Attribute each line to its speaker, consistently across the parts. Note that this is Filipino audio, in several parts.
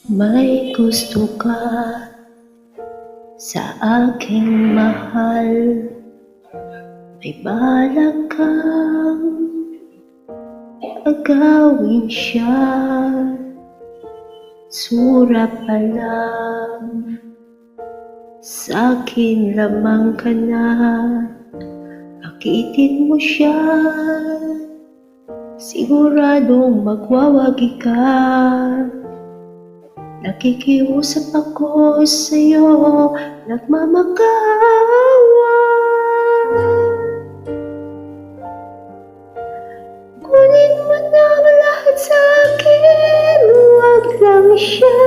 Speaker 1: May gusto ka sa aking mahal, may balak kang agawin siya. Sura pa lang, sa'kin lamang ka na. Akitin mo siya, siguradong magwawagi ka. Nakikiusap ako sa'yo, nagmamakawa. Kunin mo na lahat sa'kin, huwag lang siya.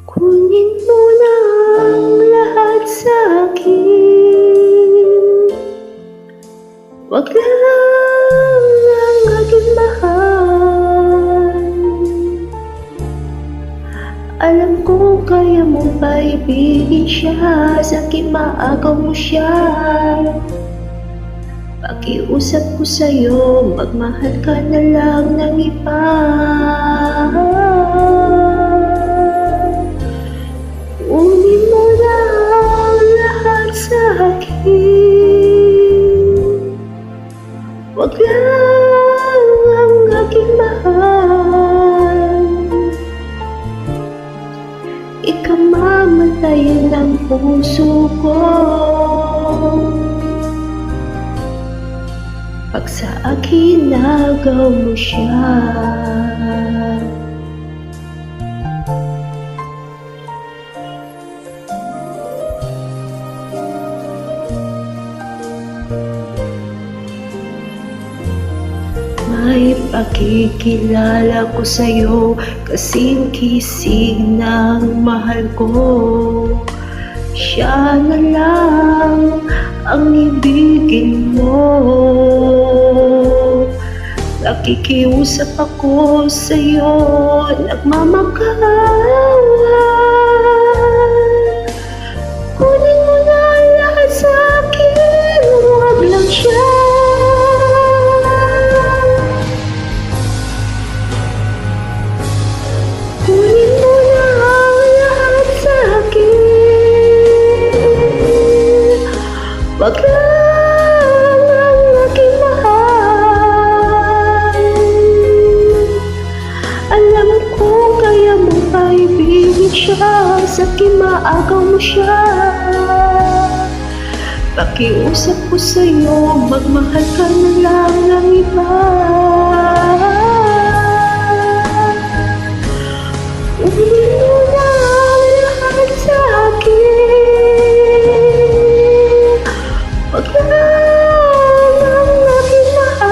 Speaker 1: Kunin mo na ang lahat sa'kin, huwag lang ang aking mahal. Alam ko kaya mo pa ibigin siya, sa'kin maagaw mo siya. Pakiusap ko sa'yo, magmahal ka na lang ng iba. Kunin mo na ang lahat sa'kin, huwag lang ang aking mahal. Ikamamatay ng puso ko pag sa akin nagaw mo siya. May pakikilala ko sa'yo, kasing kisig ng mahal ko. Siya na lang ang ibigin mo. Nakikiusap ako sa'yo, nagmamakawa. Kunin mo na lahat sa'kin, huwag lang siya. Kunin mo na ang lahat sa'kin, huwag lang ang aking mahal. Alam ko kaya mo pa ibigin siya, sa'kin maagaw mo siya. Pakiusap ko sa'yo, magmahal ka na lang ng iba. Kunin mo na ang lahat sa'kin, huwag lang ang aking mahal.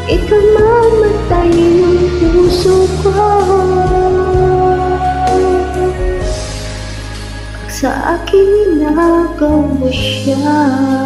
Speaker 1: Ikamamatay ng puso ko pag sa akin inagaw mo siya.